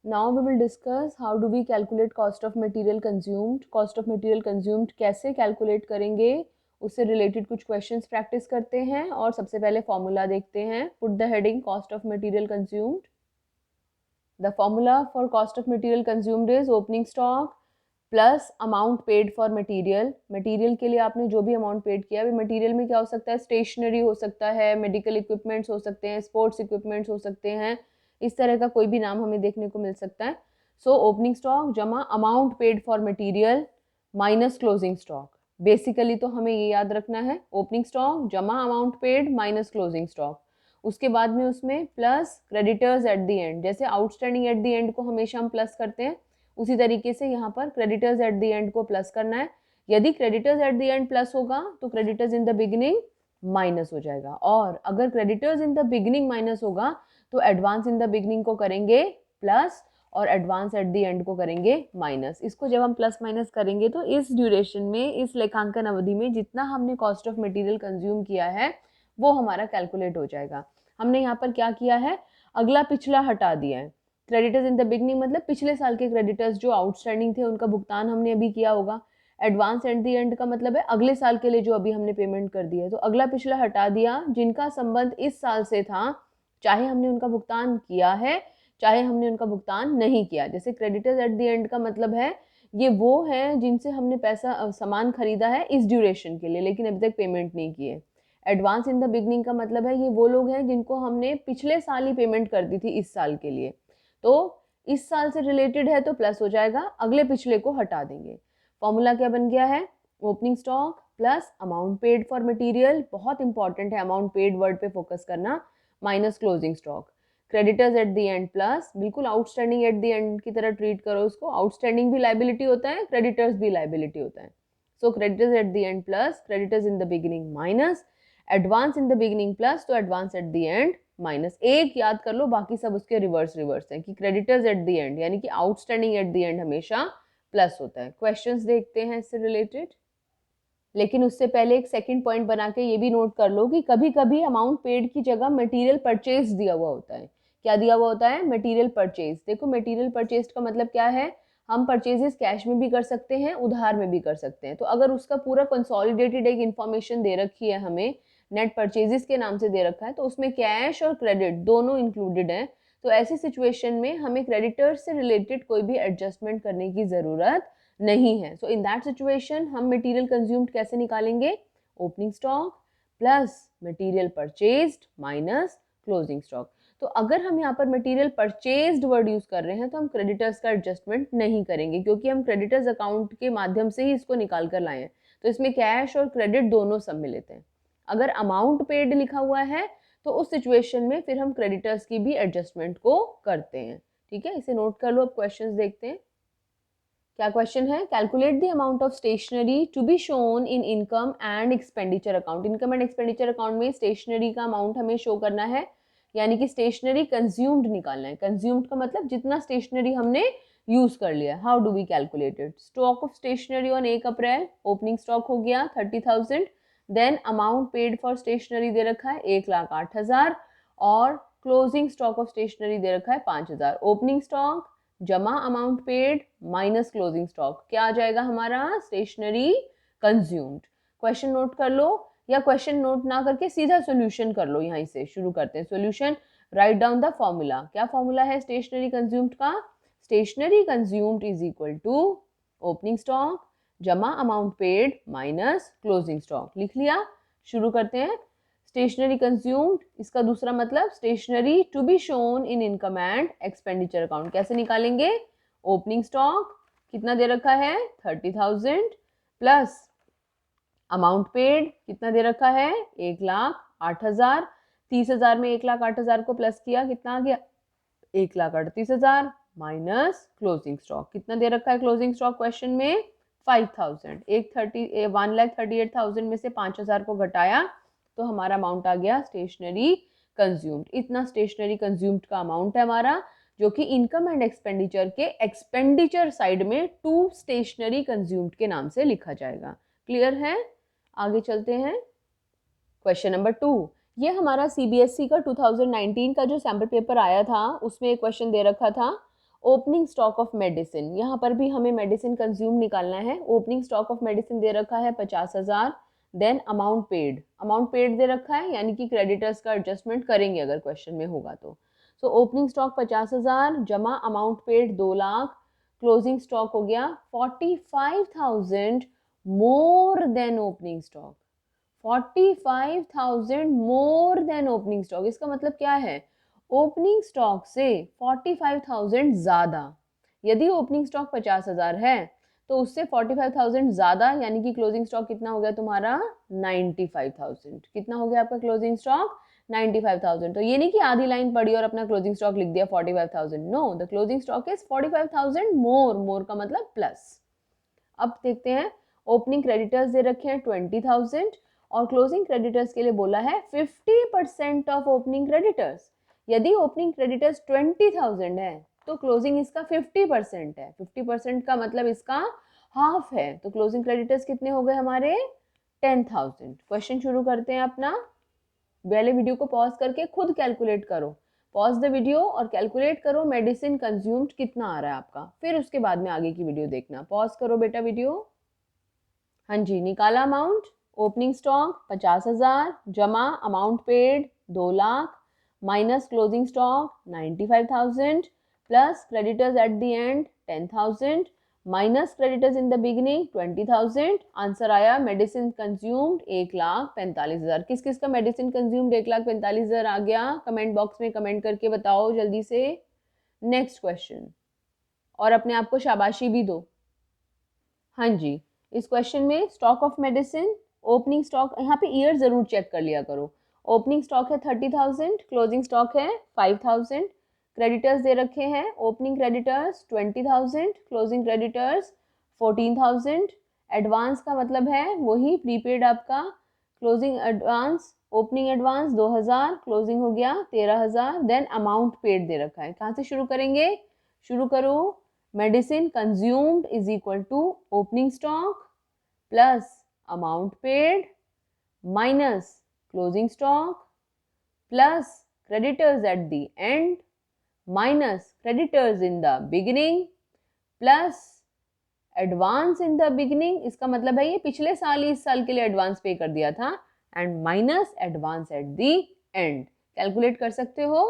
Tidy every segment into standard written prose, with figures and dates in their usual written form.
Now we will discuss how do we calculate cost of material consumed. Cost of material consumed कैसे calculate करेंगे, उससे related कुछ questions practice करते हैं और सबसे पहले फॉर्मूला देखते हैं। Put the heading cost of material consumed. The formula for cost of material consumed is opening stock plus amount paid for material. Material के लिए आपने जो भी अमाउंट पेड किया है, मटेरियल में क्या हो सकता है, स्टेशनरी हो सकता है, मेडिकल इक्विपमेंट्स हो सकते हैं, स्पोर्ट्स इक्विपमेंट्स हो सकते हैं, इस तरह का कोई भी नाम हमें देखने को मिल सकता है। सो ओपनिंग स्टॉक जमा amount paid for material minus closing stock. Basically तो हमें ये याद रखना है, ओपनिंग स्टॉक जमा amount paid minus closing stock. उसके बाद में उसमें plus creditors at the and, जैसे आउटस्टैंडिंग एट द एंड को हमेशा हम प्लस करते हैं, उसी तरीके से यहाँ पर क्रेडिटर्स एट द एंड को प्लस करना है। यदि creditors at the end plus होगा तो creditors in the beginning minus हो जाएगा, और अगर creditors in the beginning minus होगा तो एडवांस इन द बिगिनिंग को करेंगे प्लस और एडवांस एट द एंड को करेंगे माइनस। इसको जब हम प्लस माइनस करेंगे तो इस ड्यूरेशन में, इस लेखांकन अवधि में जितना हमने कॉस्ट ऑफ मटेरियल कंज्यूम किया है वो हमारा कैलकुलेट हो जाएगा। हमने यहाँ पर क्या किया है, अगला पिछला हटा दिया है। क्रेडिटर्स इन द बिगनिंग मतलब पिछले साल के क्रेडिटर्स जो आउटस्टैंडिंग थे उनका भुगतान हमने अभी किया होगा। एडवांस एट द एंड का मतलब है अगले साल के लिए जो अभी हमने पेमेंट कर दी है, तो अगला पिछला हटा दिया, जिनका संबंध इस साल से था, चाहे हमने उनका भुगतान किया है चाहे हमने उनका भुगतान नहीं किया। जैसे क्रेडिटर्स एट द एंड का मतलब है ये वो है जिनसे हमने पैसा सामान खरीदा है इस ड्यूरेशन के लिए लेकिन अभी तक पेमेंट नहीं की है। एडवांस इन द बिगनिंग का मतलब है ये वो लोग हैं जिनको हमने पिछले साल ही पेमेंट कर दी थी इस साल के लिए, तो इस साल से रिलेटेड है तो प्लस हो जाएगा, अगले पिछले को हटा देंगे। फॉर्मूला क्या बन गया है, opening stock plus amount paid for material, बहुत इंपॉर्टेंट है अमाउंट पेड वर्ड पे फोकस करना, minus closing stock. Creditors at the end plus, बिल्कुल आउटस्टैंडिंग एट द एंड की तरह ट्रीट करो उसको, आउटस्टैंडिंग भी लाइबिलिटी होता है, क्रेडिटर्स भी लाइबिलिटी होता है। So creditors at the end plus creditors in the beginning minus advance in the beginning plus, तो advance at the end minus. एक याद कर लो, बाकी सब उसके रिवर्स रिवर्स हैं कि क्रेडिटर्स एट द एंड यानी कि आउटस्टैंडिंग एट द एंड हमेशा प्लस होता है। क्वेश्चंस देखते हैं इससे रिलेटेड, लेकिन उससे पहले एक सेकंड पॉइंट बना के ये भी नोट कर लो कि कभी कभी अमाउंट पेड की जगह मटेरियल परचेज दिया हुआ होता है। क्या दिया हुआ होता है, मटेरियल परचेज। देखो मटेरियल परचेज का मतलब क्या है, हम परचेजेस कैश में भी कर सकते हैं, उधार में भी कर सकते हैं। तो अगर उसका पूरा कंसोलिडेटेड एक इन्फॉर्मेशन दे रखी है हमें, नेट परचेजेस के नाम से दे रखा है, तो उसमें कैश और क्रेडिट दोनों इंक्लूडेड है, तो ऐसी सिचुएशन में हमें क्रेडिटर्स से रिलेटेड कोई भी एडजस्टमेंट करने की जरूरत नहीं है। सो इन दैट सिचुएशन हम मटेरियल कंज्यूम्ड कैसे निकालेंगे, opening stock plus material purchased minus closing stock. तो अगर हम यहाँ पर मटेरियल परचेज्ड वर्ड यूज कर रहे हैं तो हम क्रेडिटर्स का एडजस्टमेंट नहीं करेंगे, क्योंकि हम क्रेडिटर्स अकाउंट के माध्यम से ही इसको निकाल कर लाए हैं, तो इसमें कैश और क्रेडिट दोनों सम्मिलित हैं। अगर अमाउंट पेड लिखा हुआ है तो उस सिचुएशन में फिर हम क्रेडिटर्स की भी एडजस्टमेंट को करते हैं। ठीक है, इसे नोट कर लो। अब क्वेश्चंस देखते हैं। क्या क्वेश्चन है, calculate the amount of stationery to be shown in income and expenditure account. Income and expenditure account में स्टेशनरी का अमाउंट हमें शो करना है, यानी कि स्टेशनरी कंज्यूम्ड निकालना है। कंज्यूम्ड का मतलब जितना स्टेशनरी हमने यूज कर लिया। How do we calculate it, stock of stationery on 1 April, opening stock हो गया 30,000, then amount paid for stationery दे रखा है 1,08,000 और क्लोजिंग स्टॉक ऑफ स्टेशनरी दे रखा है 5,000। ओपनिंग स्टॉक जमा amount paid minus closing stock, क्या आ जाएगा हमारा, स्टेशनरी कंज्यूम्ड। क्वेश्चन नोट कर लो, या क्वेश्चन नोट ना करके सीधा सॉल्यूशन कर लो। यहीं से शुरू करते हैं solution. Write down the formula. क्या फॉर्मूला है स्टेशनरी कंज्यूम्ड का, stationery consumed is equal to opening stock जमा amount paid minus closing stock. लिख लिया, शुरू करते हैं। स्टेशनरी कंज्यूम्ड, इसका दूसरा मतलब stationery to be shown in income and expenditure account. कैसे निकालेंगे, ओपनिंग स्टॉक कितना दे रखा है 30,000 प्लस अमाउंट पेड कितना दे रखा है 1,08,000। 30,000 में 1,08,000 को प्लस किया, कितना आ गया 1,38,000 माइनस क्लोजिंग स्टॉक। कितना दे रखा है क्लोजिंग स्टॉक क्वेश्चन में 5,000। 1,38,000 में से 5,000 को घटाया तो हमारा अमाउंट आ गया स्टेशनरी कंज्यूम्ड। इतना स्टेशनरी कंज्यूम्ड का अमाउंट है हमारा, जो कि इनकम एंड एक्सपेंडिचर के एक्सपेंडिचर साइड में टू स्टेशनरी कंज्यूम्ड के नाम से लिखा जाएगा। क्लियर है, आगे चलते हैं। क्वेश्चन नंबर 2, ये हमारा सीबीएसई का 2019 का जो सैम्पल पेपर आया था उसमें एक क्वेश्चन दे रखा था, ओपनिंग स्टॉक ऑफ मेडिसिन, यहाँ पर भी हमें मेडिसिन कंज्यूम निकालना है। ओपनिंग स्टॉक ऑफ मेडिसिन दे रखा है 50,000, देन अमाउंट पेड दे रखा है, यानी कि क्रेडिटर्स का एडजस्टमेंट करेंगे अगर क्वेश्चन में होगा तो। सो ओपनिंग स्टॉक 50,000 जमा amount paid 2 lakh, closing stock हो गया 45,000 more than opening stock. 45,000 more than opening stock, इसका मतलब क्या है? ओपनिंग स्टॉक से 45,000 ज्यादा। यदि ओपनिंग स्टॉक 50,000 है तो उससे 45,000 ज्यादा, यानी कि क्लोजिंग स्टॉक कितना हो गया तुम्हारा? 95,000। कितना हो गया आपका क्लोजिंग स्टॉक? 95,000। तो ये नहीं कि आधी लाइन पढ़ी और अपना क्लोजिंग स्टॉक लिख दिया 45,000। No, the closing stock is 45,000 more का मतलब प्लस। अब देखते हैं, ओपनिंग क्रेडिटर्स दे रखे हैं 20,000 और क्लोजिंग क्रेडिटर्स के लिए बोला है 50% ऑफ ओपनिंग क्रेडिटर्स। यदि ओपनिंग क्रेडिटर्स 20,000 है तो क्लोजिंग इसका 50% है। 50% का मतलब इसका हाफ है, तो क्लोजिंग क्रेडिटर्स कितने हो गए हमारे? 10,000। क्वेश्चन शुरू करते हैं अपना। पहले वीडियो को पॉज करके खुद कैलकुलेट करो। पॉज द वीडियो और कैलकुलेट करो मेडिसिन कंज्यूम्ड कितना आ रहा है आपका, फिर उसके बाद में आगे की वीडियो देखना। पॉज करो बेटा वीडियो। हाँ जी, निकाला अमाउंट। ओपनिंग स्टॉक 50,000 जमा amount paid 2 lakh minus closing stock 95,000 plus creditors at the and 10,000 minus creditors in the beginning 20,000। Answer आया मेडिसिन कंज्यूम्ड 1,45,000। किस किस का मेडिसिन कंज्यूम्ड 1,45,000 आ गया? कमेंट बॉक्स में कमेंट करके बताओ जल्दी से। नेक्स्ट क्वेश्चन, और अपने आप को शाबाशी भी दो। हाँ जी, इस क्वेश्चन में stock of medicine, opening stock, यहाँ पे ईयर जरूर चेक कर लिया करो। ओपनिंग स्टॉक है 30,000, क्लोजिंग स्टॉक है 5,000। क्रेडिटर्स दे रखे हैं, opening creditors 20,000, closing creditors 14,000। Advance का मतलब है वही प्रीपेड आपका। Closing advance, opening advance 2,000, closing हो गया 13,000। देन अमाउंट पेड दे रखा है। कहाँ से शुरू करेंगे? शुरू करो। Medicine consumed is equal to opening stock plus amount paid minus closing stock plus creditors at the end minus creditors in the beginning plus advance in the beginning. इसका मतलब है ये पिछले साल ही इस साल के लिए एडवांस पे कर दिया था, and minus advance at the and. Calculate कर सकते हो।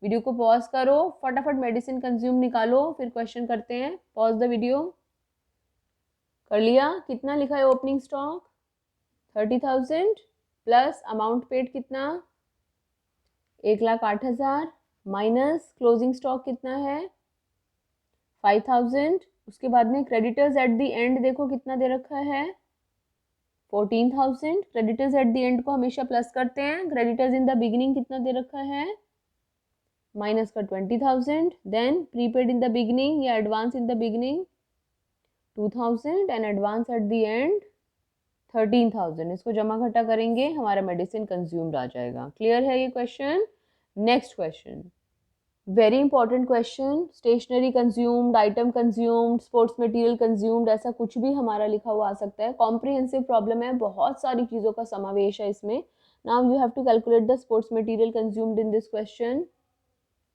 वीडियो को पॉज करो, फटाफट मेडिसिन कंज्यूम निकालो, फिर क्वेश्चन करते हैं। Pause the video. कर लिया? कितना लिखा है opening stock? 30,000 plus amount paid कितना? 1,08,000 माइनस क्लोजिंग स्टॉक कितना है? 5,000। उसके बाद में क्रेडिटर्स एट द एंड देखो कितना दे रखा है? 14,000। क्रेडिटर्स एट द एंड को हमेशा प्लस करते हैं। क्रेडिटर्स इन द बिगिनिंग कितना दे रखा है? माइनस का 20,000। Then prepaid in the beginning या advance in the beginning 2,000 and advance at the end 13,000। इसको जमा घटा करेंगे, हमारा मेडिसिन कंज्यूम्ड आ जाएगा। क्लियर है ये question? Next question, very important question. Stationery consumed, item consumed, sports material consumed, ऐसा कुछ भी हमारा लिखा हुआ आ सकता है। कॉम्प्रिहेंसिव प्रॉब्लम है, बहुत सारी चीज़ों का समावेश है इसमें। Now you have to calculate the sports material consumed in this question.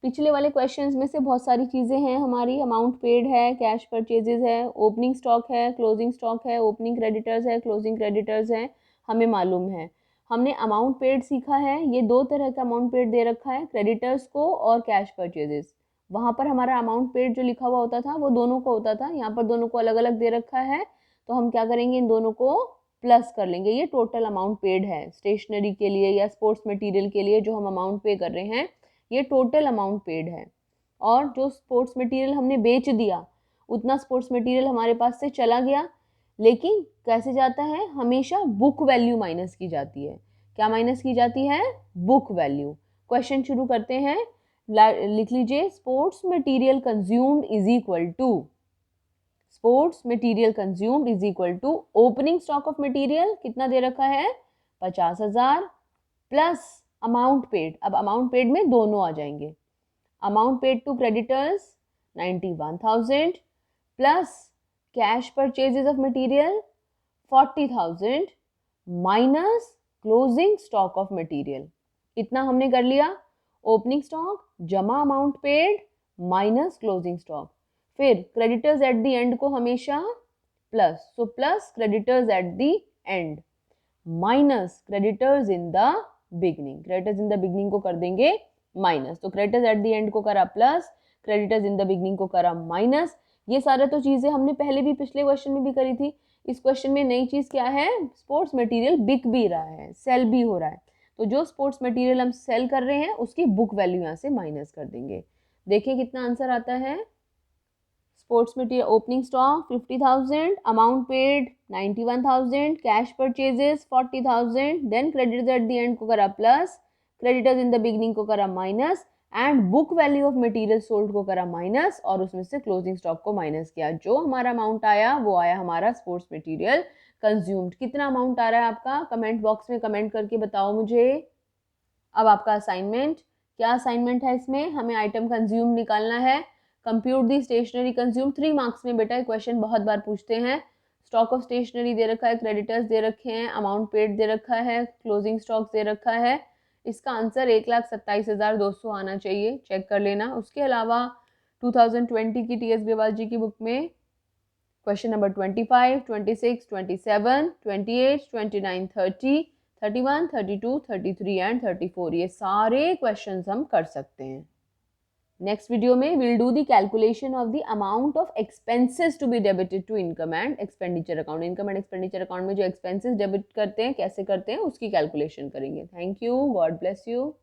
पिछले वाले क्वेश्चंस में से बहुत सारी चीज़ें हैं हमारी। अमाउंट पेड है, कैश परचेजेस है, ओपनिंग स्टॉक है, क्लोजिंग स्टॉक है, ओपनिंग क्रेडिटर्स है, क्लोजिंग क्रेडिटर्स है, हमें मालूम है। हमने अमाउंट पेड सीखा है। ये दो तरह का अमाउंट पेड दे रखा है, क्रेडिटर्स को और कैश परचेजेस। वहाँ पर हमारा अमाउंट पेड जो लिखा हुआ होता था वो दोनों को होता था, यहाँ पर दोनों को अलग अलग दे रखा है। तो हम क्या करेंगे, इन दोनों को प्लस कर लेंगे। ये टोटल अमाउंट पेड है स्टेशनरी के लिए या स्पोर्ट्स मटीरियल के लिए जो हम अमाउंट पे कर रहे हैं, ये टोटल अमाउंट पेड है। और जो स्पोर्ट्स मटेरियल हमने बेच दिया, उतना स्पोर्ट्स मटेरियल हमारे पास से चला गया, लेकिन कैसे जाता है? हमेशा बुक वैल्यू माइनस की जाती है। क्या माइनस की जाती है? Book value. क्वेश्चन शुरू करते हैं। लिख लीजिए, sports material consumed is equal to, sports material consumed is equal to opening stock of material कितना दे रखा है? 50,000 प्लस अमाउंट पेड। अब अमाउंट पेड में दोनों आ जाएंगे। Amount paid to creditors 91,000 plus cash purchases of material 40,000 minus closing stock of material. इतना हमने कर लिया। ओपनिंग स्टॉक जमा amount paid minus closing stock. फिर क्रेडिटर्स एट द एंड को हमेशा plus, so plus creditors at the end minus creditors in the beginning. Creditors in the beginning को कर देंगे माइनस, तो क्रेडिटर्स एट द एंड को करा plus, creditors in the beginning को करा माइनस। ये सारा तो चीजें हमने पहले भी पिछले क्वेश्चन में भी करी थी। इस क्वेश्चन में नई चीज क्या है, स्पोर्ट्स मटेरियल बिक भी रहा है, सेल भी हो रहा है, तो जो स्पोर्ट्स मटेरियल हम सेल कर रहे हैं उसकी बुक वैल्यू यहाँ से माइनस कर देंगे। देखिए कितना आंसर आता है। Sports material opening stock 50,000, amount paid 91,000, cash purchases 40,000, then creditors at the end को करा plus, creditors in the beginning को करा minus, and book value of material sold को करा माइनस, और उसमें से क्लोजिंग स्टॉक को माइनस किया। जो हमारा अमाउंट आया वो आया हमारा स्पोर्ट्स मटेरियल कंज्यूम्ड। कितना अमाउंट आ रहा है आपका, कमेंट बॉक्स में कमेंट करके बताओ मुझे। अब आपका असाइनमेंट, क्या असाइनमेंट है इसमें, हमें आइटम कंज्यूम निकालना है। कंप्यूट दी स्टेशनरी कंज्यूम, 3 मार्क्स में बेटा क्वेश्चन बहुत बार पूछते हैं। स्टॉक ऑफ स्टेशनरी दे रखा है, क्रेडिटर्स दे रखे हैं, अमाउंट पेड दे रखा है, क्लोजिंग स्टॉक दे रखा है। इसका आंसर 1,27,200 आना चाहिए, चेक कर लेना। उसके अलावा 2020 की टी एस ग्रेवाल जी की बुक में क्वेश्चन नंबर 25, 26, 27, 28, 29, 30, 31, 32, 33 एंड 34, ये सारे क्वेश्चंस हम कर सकते हैं। नेक्स्ट वीडियो में will do the calculation of the amount of expenses to be debited to income and expenditure account. Income and expenditure account में जो एक्सपेंसेस डेबिट करते हैं, कैसे करते हैं, उसकी कैलकुलेशन करेंगे। Thank you, God bless you.